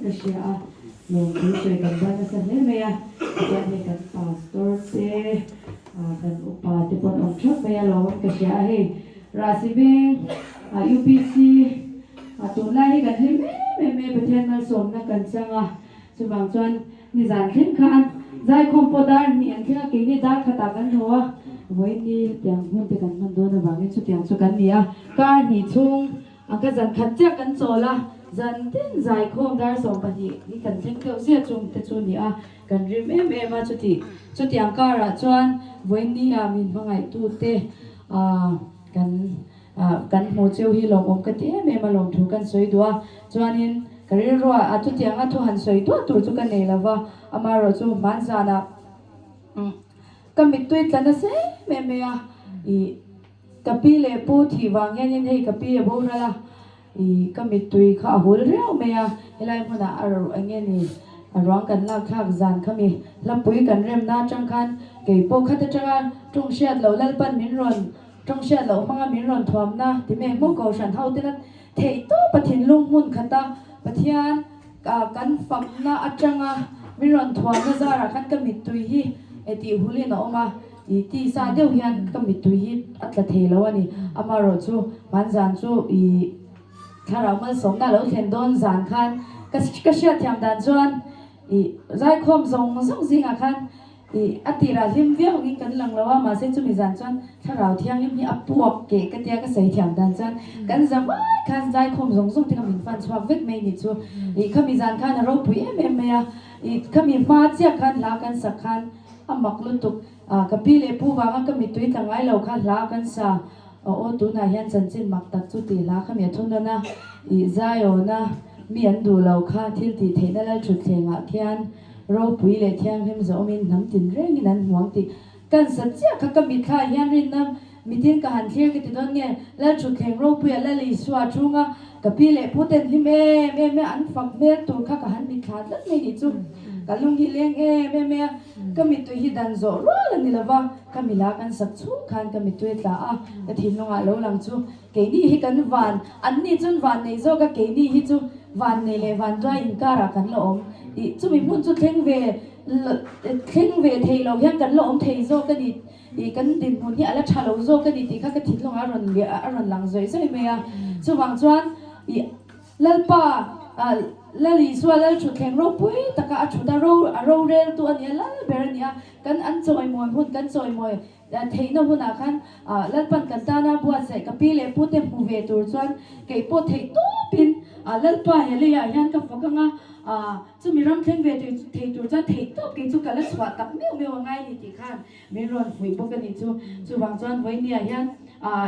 กระเชียลงที่ช่วยกันบ้านสันเนี่ยเมียจะให้กันพาสตอร์เซ่กันอุปาที่ปนองชอบเมียลงกระเชียให้ราศีเบงUPC ตัวไล่กันให้แม่ประเทศมาสมนักกันจังสุบางจวนนิจานขึ้นขันใจคอมโพดาร์นี่อันที่เรากินนี่ดาร์ขตากันหัวไว้นี่เตียงหุ่นไปกันมันโดนบางนี่ชุดเตียงชุดกันเนี่ยการนี่ชุ่งอันก็จันขัดเจ้ากันโซละจันเต้นใจคอมดาร์สองปฏินี่กันเช่นเกี่ยวเสียจุ่มแต่ชุดนี้กันริมมาชุดเตียงการจวนไว้นี่มีบางไงตู้เตกันโมเจลฮีลงอมกันเต้มาลงถูกันสวยตัวจวนนี้ก็เรียกว่าทุกอย่างทุกหันสวยตัวจุกันเนี่ยแล้วว่าอามาเราจูมันจานะก็มีตัวกันนะเซ่แม่อีกับพี่เล่ปูที่วางเงี้ยให้กับพี่บอกนะล่ะอีก็มีตัวข้าวหัวเรียวแม่เฮลัยมันอะไรเงี้ยนี่ร้องกันลากข้าวจานเขามีลำปุยกันเริ่มน่าจังคันเกี่ยวกับขัดจังกันตรงเชียดเราเล่นปั้นมินรอนตรงเชียดเราพังมินรอนทวมนะที่แม่มุกเกาฉันเท่าที่นั้นเทตัวปะทินลุงมุ่นขันตาปะเทียนกันฝักน่าอัจฉริยะมิรอนทวนน่าจะรักกันก็มิตุยฮีตีหุ่นเนาะมาตีซาเดียวยันก็มิตุยฮีอัตเทแล้ววันนี้อามาโรจูมันจานจูถ้าเรามาสมน่าเราเห็นโดนจานคันก็เชื่อที่ทำดันจวนใจคมทรงสิ่งคันอัติราทิมเวียงกันหลังแล้วว่ามาเส้นจุมีจานจวนถ้าเราเที่ยงนี่อับปวกเก๋กันเดียก็ใส่ที่ทำดันจวนกันจะไม่คันใจคมทรงที่เขามีฟันชอบเวทไม่นิจูเขามีจานคันเราปุยเอ็มเขามีมาเจียคันลากันสักคันมักลุตุกกับพี่เล็บผู้ว่าก็มีตุ้ยตั้งไงเราคันลากันซะตัวน่ะยันจันจินมักตัดจุดตีลาเขามีทุนนะใจนะมีอันดูเราค่ะที่ตีเทนั่นแหละจุดเทียงเทียนเราปุยเล็เทียงให้มันจะมีน้ำตินเร่งนั้นหวังตีกันสัจเจียเขาก็มีค่ายันรินน้ำมีทิ้งการเที่ยงกันติดตอนเนี่ยแล้วจุดแข่งเราปุยแล้วลิสวาจุงกับพี่เล็บผู้เต้นที่แม่อันฝักแม่ตัวข้ากับหันมีขาดแล้วไม่ดีจุกันลุงที่เลี้ยงแม่ก็มีตัวฮิดันโซรัวแล้วนี่ละว่าก็มีลากันสักชุคันก็มีตัวตาก็ทิ้งลงเราหลังจูเกนี่ฮิกันวันอันนี้จนวันในโซก็เกนี่ฮิจูวันในเลวันด้วยอินการักันละอมจูมีมุ่งจูเข่งเวเทเรายังกันละอมเทโซก็ดีกันดินมุ่งที่อะไรชาเราโซก็ดีที่ข้าก็ทิ้งลงอารอนเบียอารอนหลังโซใช่ไหมจูวางจวนเล่นป่าแล้วลิสวาแล้วชุดแข่งรูปุ้ยตะกะชุดเราเรลตัวนี้แล้วเบรนี้กันอันจอยมวยหุ่นกันจอยมวยเทนหุ่นอาคันแล้วปันกันตาหน้าบัวใส่กับพี่เล็บพูดเต็มหูเวตัวส่วนเกี่ยพูดเทตัวปินแล้วป่าเฮลียยันกับฟังจะมีรำเข่งเวทเทตัวจะเทตัวกินจุกันแล้วสวัสดิ์ไม่ง่ายนี่ติขันไม่ร้อนฝุ่ยพวกกันนี่จูบางจวนไว้เนี่ยยัน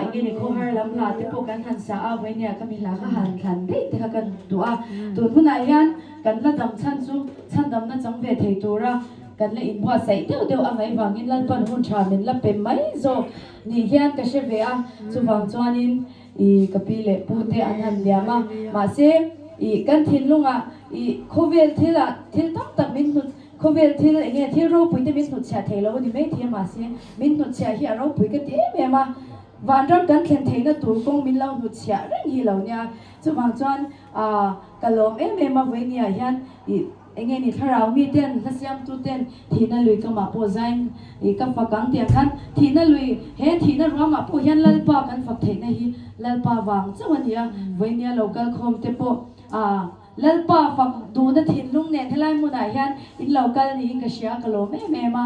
อีกนี่เขาหาลำลาที่พวกกันหันสาไว้เนี่ยก็มีหลายหันขันได้ที่เขากันตัวหุ่นอายันกันละดำชั้นดำนั่นจังเวทเทตัวระกันละอินบัวใส่เดียวอะไรวางอินลันปันหุ่นชามินละเป็นไหมโซนี่ยันก็เชฟเวียจูบางจวนอินกับพี่เล็บพูดเตอันหันเดียมาเสียกันทิ้งลงโควิดที่ละที่ตั้งมินหุดโควิดที่ละเนี่ยที่เราปุยที่มินหุดเชียเทแล้ววันนี้ไม่เทียมมาเสียมินหุดเชียที่เราปุยกันเทียมมาวันรับกันแข่งเทนตัวกงมินเราหุดเชียเรื่องนี้เราเนี่ยจุดบางจวนกะลมมาไว้เนี่ยยันนี่ถ้าเรามีเต้นถ้าเสียมตู้เต้นทีนั่นลุยก็มาโพสต์กับฝักกังเตียงคันทีนั่นลุยทีนั่นว่ามาโพยันลัลปากันฝักเทนนี่ลัลปาวางจังวันนี้ไว้เนี่ยเราก็คมเตปแล้วป้าฟังดูนะทิ้งลุงเนี่ยที่ไล่มุนายยันอินเรากันนี่อินกษยากลัวแม่มา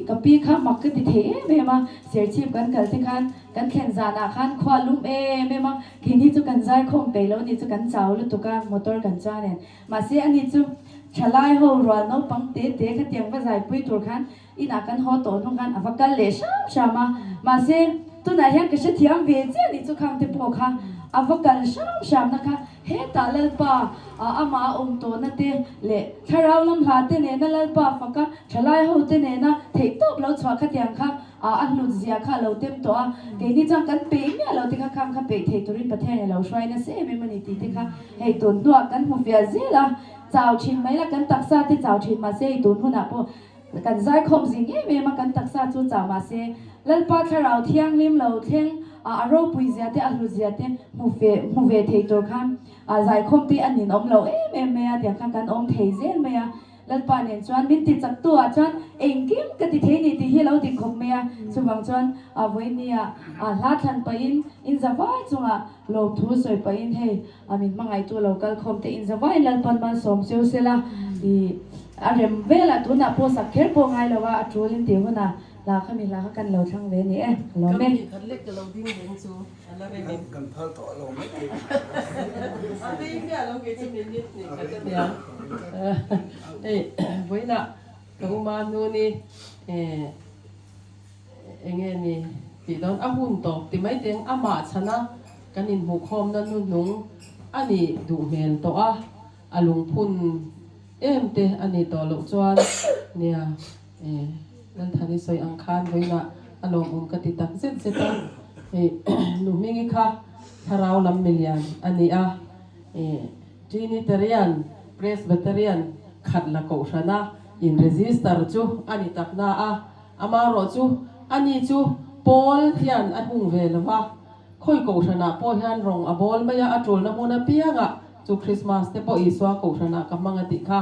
กับพี่ข้ามักก็ติเทแม่มาเสียชีพกันกันที่คันกันแข่งจานาคันควาลุงแม่มาทีนี้จุกันใจคงไปแล้วนี่จุกันเจ้าแล้วตุกันมอเตอร์กันจ้าเนี่ยมาเสียอันนี้จุฉลายหัวรัวน้องปังเตะขัดเตียงว่าใจปุ้ยตัวคันอินากันหัวโตน้องกันอภักกันเละช้ำมาเสียตัวนายยันก็เสียเทียมเวเจนี่จุกันเตปโอค่ะอภักกันช้ำนะคะเฮตาเลลปาอามาโตนั่นเตเละถ้าเราลำหาเตเนนั่นเลลปาฟังก็ฉลายหัวเตเนนะเทตบเราชวขัดเตียงค่ะอันนู้นเสียค่ะเราเต็มตัวเดี๋ยวนี้จังกันเปย์เนี่ยเราที่ข้างเปย์เทตุรินประเทศเราช่วยนะเสียไม่มันตีที่ค่ะให้ตุนตัวกันหัวเฟียเสียละเจ้าชินไหมละกันตักซาที่เจ้าชินมาเสียตุนหัวหน้าพวกกันใจคมสิ่งนี้ไม่มากันตักซาจู่เจ้ามาเสียแล้วป้าถ้าเราเที่ยงริมเราเที่ยง อารมณ์ปุยเสียเตอารมณ์เสียเตมูเวเทตัวข้ามใจคมตีอันนี้อมเราเมย์เดี๋ยวข้างกันอมเทเซนเมียแล้วปานเนี่ยจวนมินติจักตัวจวนเองกิมก็ติเทนี่ติเฮเราติคมเมียสุบังจวนวันนี้ลาทันไปอินจะว่าจงลมทูสวยไปเฮมินมังไอตัวเราก็คมตีอินจะว่าแล้วปานมาสมเซลเซล่าดีเรื่องเวลาตัวน่ะพอสักแค่พอไงแล้วว่าจูลินเดียวน่ะลาขมินลากันเราทั้งเวนี่เราเมย์คันเล็กกับเราดิ้งเห็นซูอะไรไม่เห็นกันพัลต่อเราไม่เองอะไรเนี่ยเราเกิดจะมีนิดหนึ่งกันเดียวไว้น่ะกับมาโน่นี่เองนี่ตีตอนหุ่นตกตีไม่เตียงมาชนะกันอินบุกคอมนั่นนุ่งอันนี้ดูเห็นตัวลุงพุ่นเตอันนี้ตัวลูกจวนเนี่ยนั่นท่านี้สวยอังคารไว้น่ะอารมณ์กติตักเส้นเสร็จหนูมีงี้ค่ะถ้าเราลำมิลยันอันนี้จีนิเตเรียนเพรสเบเตเรียนขัดละโกชนะอินเรจิสเตอร์จูอันนี้ตักน่ามารอจูอันนี้จูบอลเฮียนอันหุ่งเวลว่าค่อยโกชนะพอเฮียนรองบอลไม่ยาอัดโจลน้ำมันเปียกจูคริสต์มาสเตปอีสวาโกชนะกับมังติค่ะ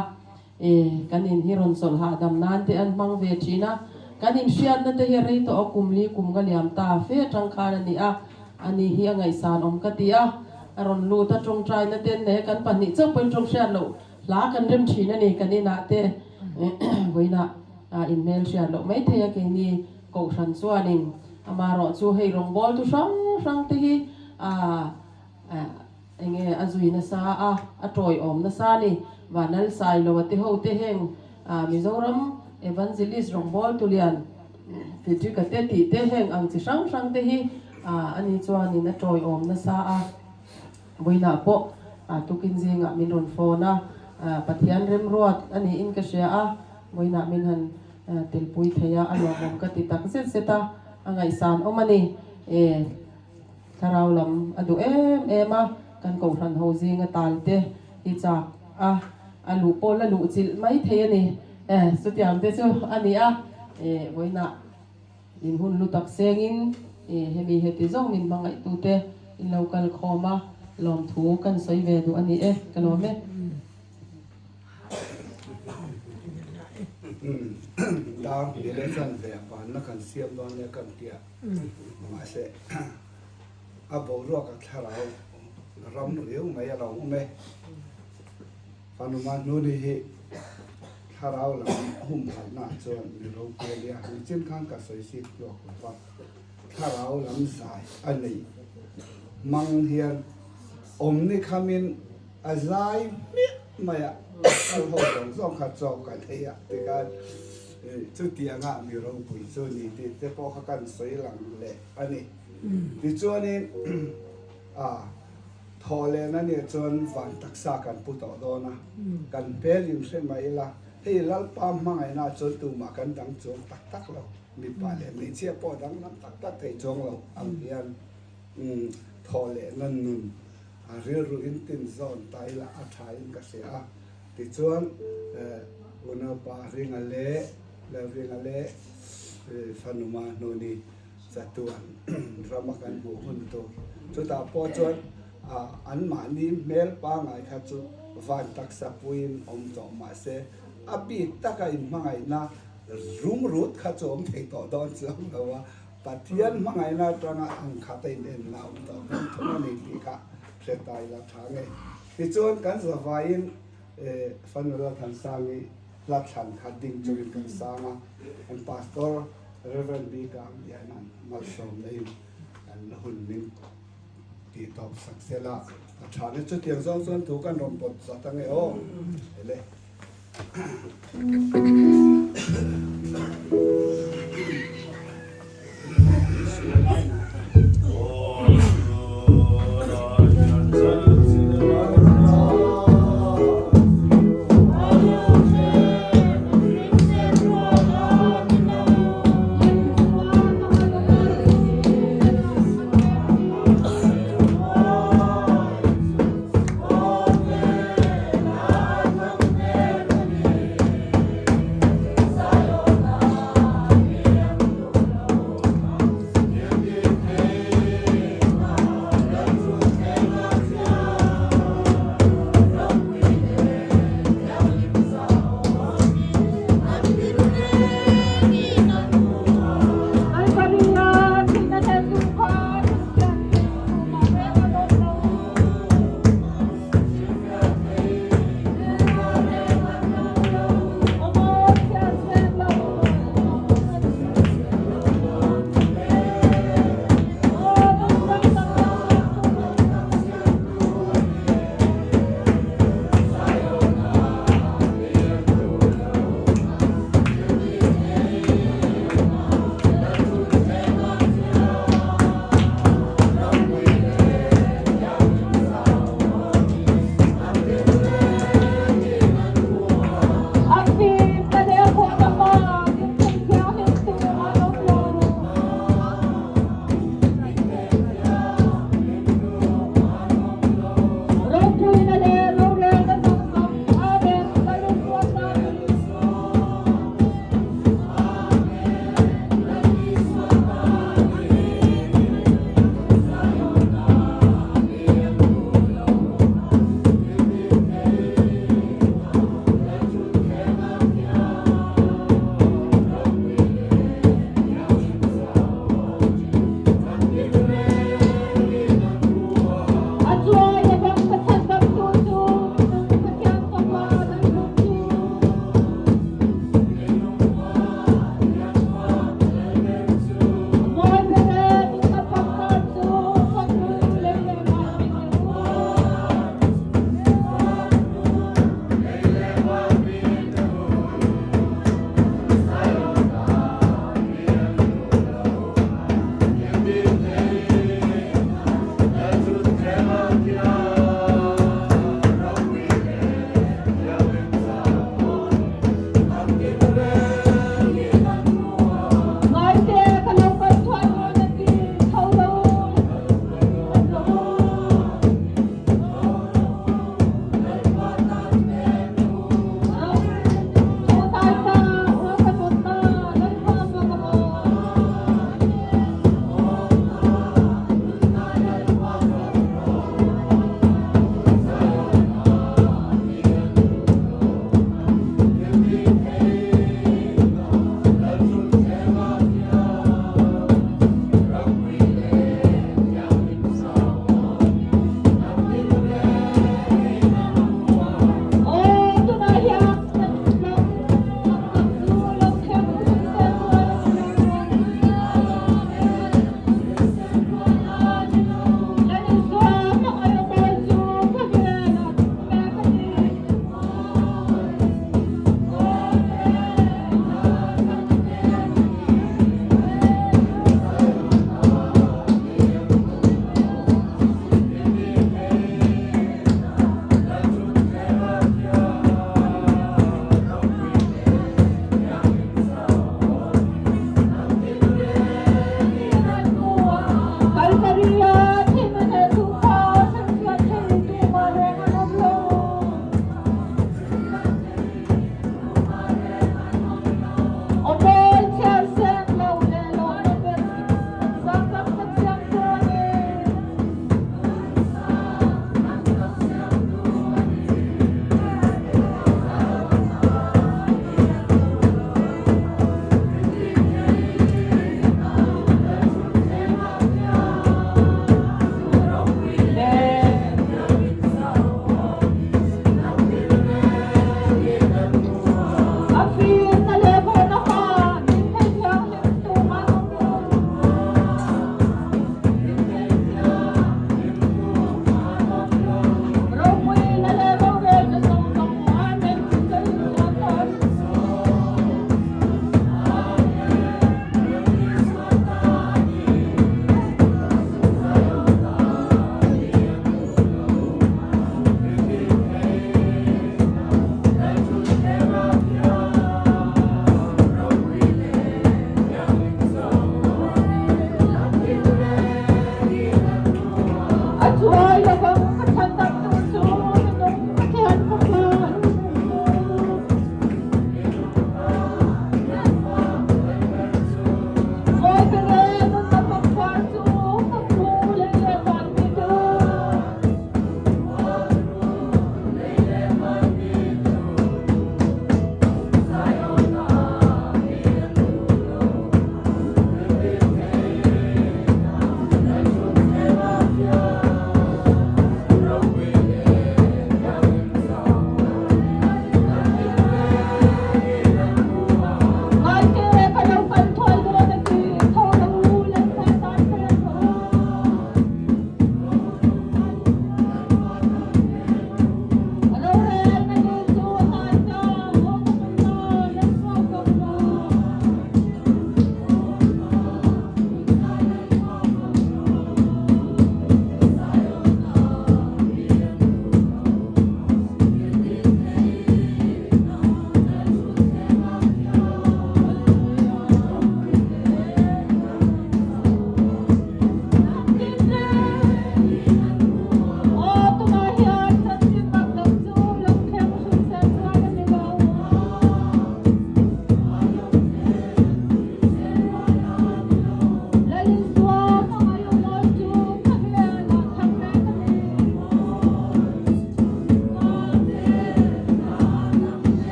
กันอินฮิรอนสลหาดำนานเตอันมังเวจีนะกันอินเชียนนั่นเตเฮริโตอกุมลีกุมกัลยามตาเฟจังคานันนี่อันนี้เฮียไงสานอมกติอารอนลูตาจงใจนั่นเตนเนกันปันนี่เจ้าเป็นจงเชียนโลลากันเริ่มชีนั่นนี่กันนี่นะเตไว้นะอินเมลเชียนโลไม่เทียกันนี่โกชันส่วนนึงมารอจูให้ลงบอลตุช่างที่เองอาจุยนัสอาตรอยอมนัสนี่วันนั้นสายโลวัติโฮเตเฮงมิโซรัมเอวันซิลิสลงบอลตุเลียนฟิจิกเตติเตเฮงอังจิช่างที่อันนี้จวนนี่นัตรอยอมนัสไว้นะโปตุกินซิงมินรอนโฟนะปฏิยันเริ่มรวดอันนี้อินกเชียไว้นะมินหันเตลปุยเทียอันว่าผมกติตักเสร็จเสร็จอังไงสานอมันนี่ถ้าเราลำอดูมากันกงทันโฮซิงตาลเตอีจากลูโปละลูจิลไม่เทียนี่สุดยอดเตจูอันนี้ไว้นะอินหุ่นลุตักเซงินเฮมีเฮติซองมินบางไอตูเตอินเรากันคอมาลองถูกันสวยเวดูอันนี้กันรู้ไหมดาวเดลซันเวียปานนักการเสียมตอนนี้กันเตียมาเสะบอกรัวกับทารารำเรียวไม่เราไม่ปานุมาโนดีทาราวหลังหุ่มหันหน้าจนมีโรคเลียหุ่นจิ้นข้างกับสวยสิบหลอกว่าทาราวหลังสายอันนี้มังเฮียนนี่ขมินอะไรไม่เอาหัวส่งขัดจอกกันเฮียแต่การจุดเตียงมีโรคปุ๋ยส่วนนี้ที่พอเขากันสวยหลังเละอันนี้ที่ส่วนนี้ทอเลนั่นเนี่ยจนวันตักษากันปุตตโดนะกันเปริมเส้นไม่ละให้ลัลปามมังไงนะจนตัวมากันดังจงตักเรามีปลาเลยมีเชี่ยปอดังน้ำตักให้จงเราอันเดียนทอเลนั่นนุ่นเรื่องรูอินตินซอนไตละอัฐายินกเสียที่ส่วนวันนี้ปาเรื่องอะไรแล้วเรื่องอะไรฟันุมาโนนีจัตุวันรามากันบุหุนโตจุดตาปอจวนอันมานี้เมลปางไงครับจุวันตักสับวินอมจอมมาเสอบีตักอินมังไงนะรุ่งรุดข้าจอมเทต่อดอนจังเราว่าปัจจัยมังไงนะตรงอังคาเตนเอ็นเราต่อทุกนี้ที่ข้าเสตายละทางไงที่จวนกันสบายฟันเราทันสร้างลักษณะขัดดิ้งจนกันสร้างอันพาสตอร์ Reverend Bikam yanan malshom lein an hun min ti top saksela athane chu tiang zong zon thu kan rom pot satange o ele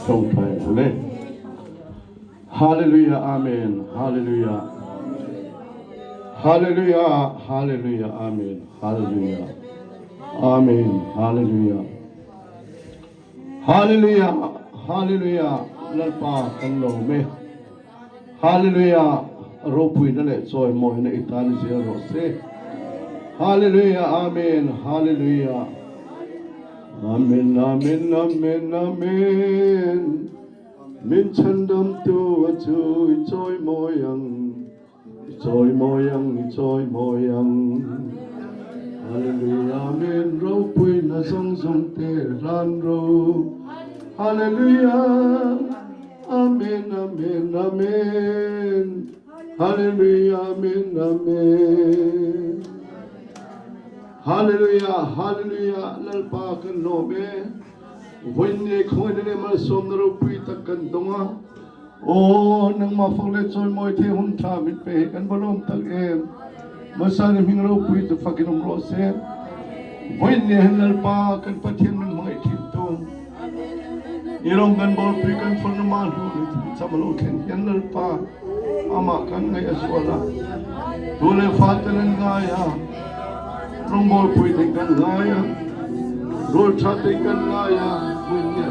trong thầy lên Hallelujah Amen Hallelujah Hallelujah Hallelujah Amen Hallelujah Amen Hallelujah Hallelujah Hallelujah lalpa kan lo me Hallelujah ropui na le soy mo na itani siya ro se Hallelujah Amen Hallelujah Amen Amen Amen Amen Min chandam tu achu ichoy moyang Ichoy moyang Hallelujah Amen ropui na song song te ran ro Hallelujah Amen Amen Amen Hallelujah Amen Amen Hallelujah Hallelujah lalpa kan no me Winnie khoi ne mal som na ro pui tak kan donga o nang ma phang le choi moi the hun tha mit pe kan bolom tak em masan hing ro pui tu fakin ro se Winnie han lalpa kan pathian min mai thim tu irong kan bol pui kan phon ma hu chamalo khen yan lalpa ama kan ngai aswala dole fatalan ga ya rong bol pui te kan ga ya rol cha te kan ga ya Winnie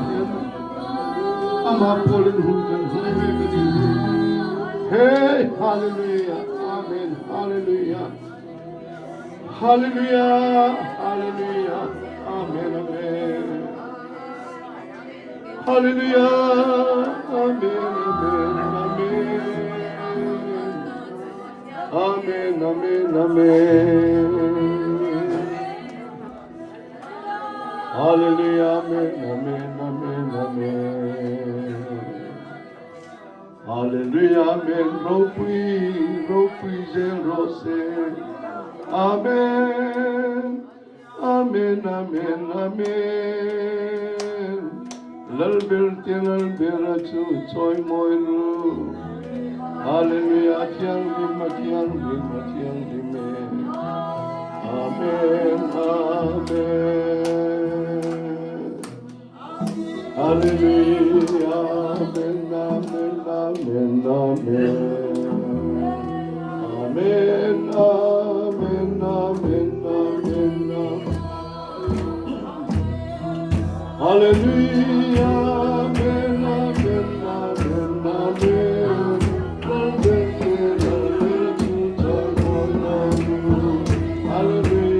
ama polin hun kan hun me kadi hey hallelujah amen hallelujah hallelujah hallelujah amen amen hallelujah amen amen amen amen amen hallelujah amen amen amen amen hallelujah amen ropui zel rose amen amen amen amen lalbel chu choi moi ru hallelujah tiang dim me amen amen hallelujah amen amen amen amen amen amen amen amen hallelujah amen amen amen amen hallelujah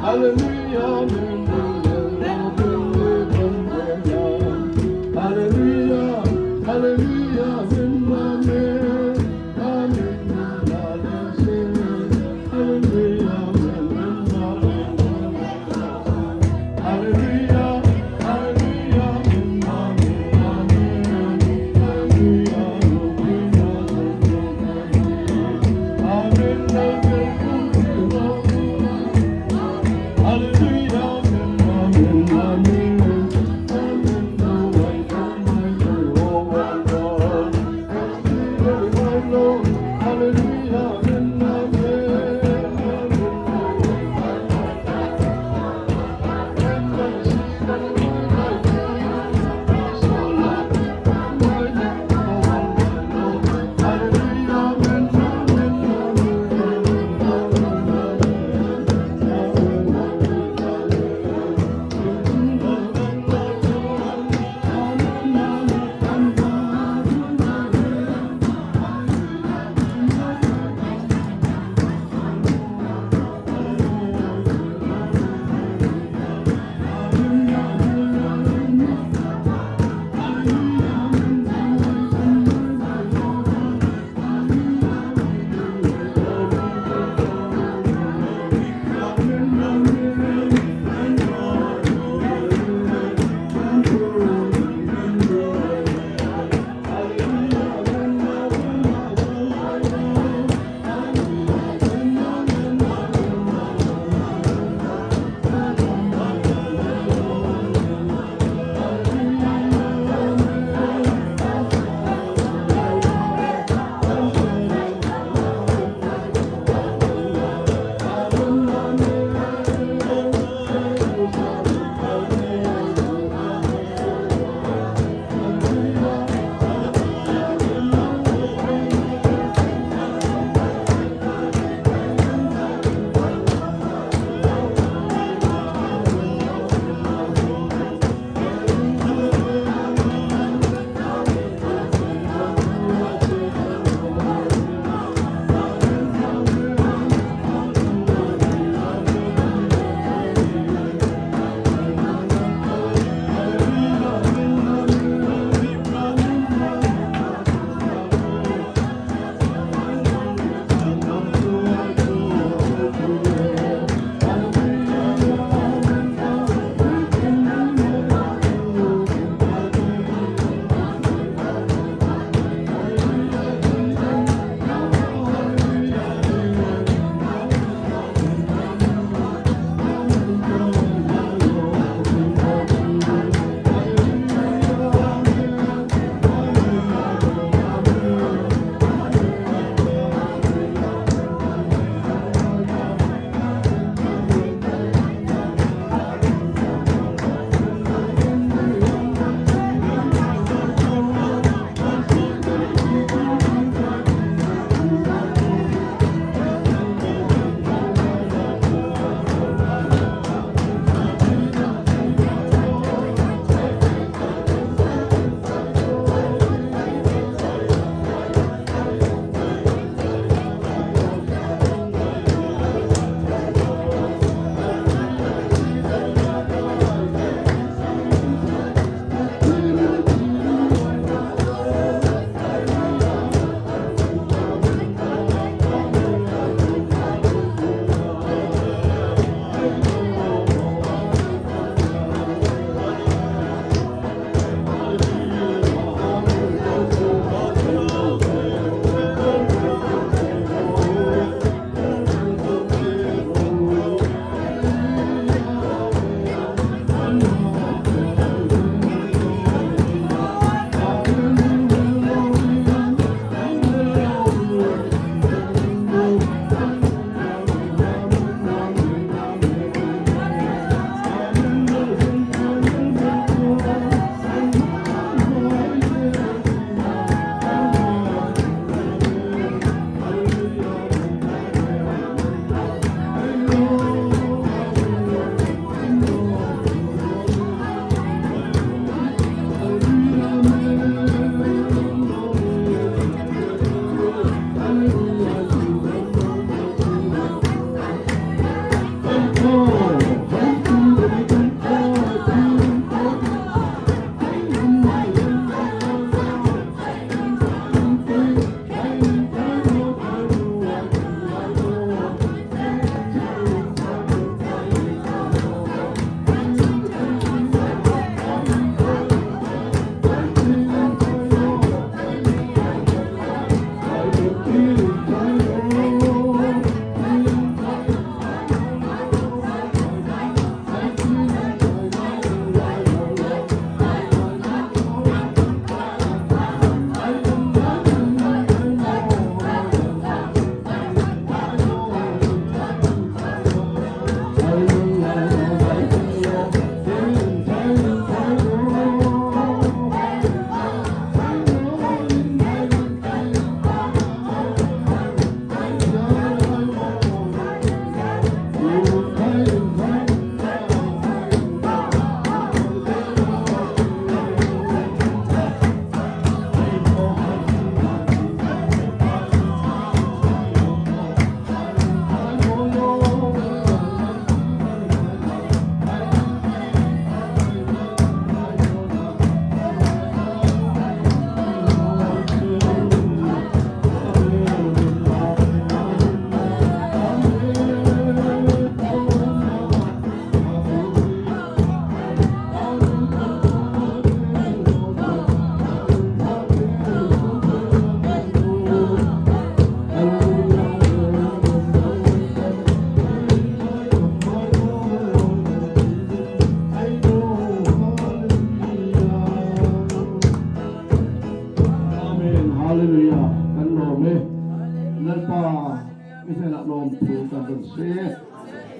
Hallelujah,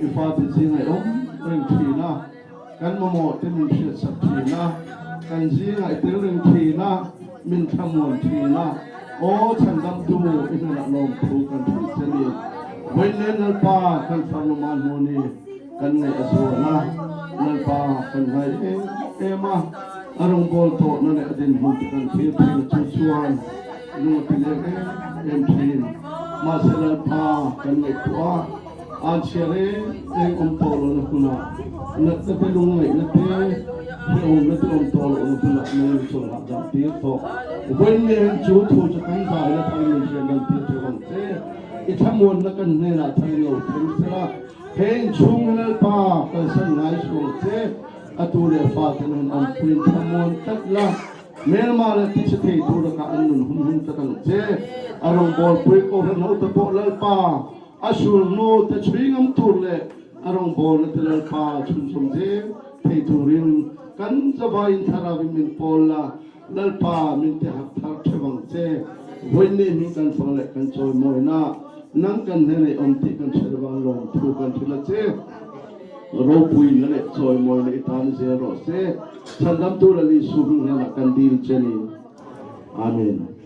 Ifati zingai ring thina kan momo tin min shit sat thina kan zingai til ring thina min thamon thina o chandam tu ina lom thu kan thu chani winen nal pa kan fanuman moni kan ngai asuna nal pa kan ngai ema arong bol to na le adin hu kan thi chu chuan nu tile em thin ma sel pa kan ngai tua an chere eng om tolo na kuna na te pelung ngai na te he om na te om tolo na kuna na so la da ti to when ne chu thu cha kan ba na thang ni chen dan ti te on te I thamon na kan ne na thang lo them sera heng chung na pa ka san ngai so te atu le fa kan an pin thamon tat la mel ma la ti che te tu da ka an nun hun ta kan te arong bol pui ko ran ho ta po la pa asul no te chwingam turle arong bol te pa chun som je thei turin kan zabain tharawi min pola lalpa min te hak thar thewang che hoine mi kan fangle kan choi moina nang kan ne om ti kan cherwa lom thu kan thila che ro pui ne choi moina itan zero se chandam tu li su ne kan dil cheni amen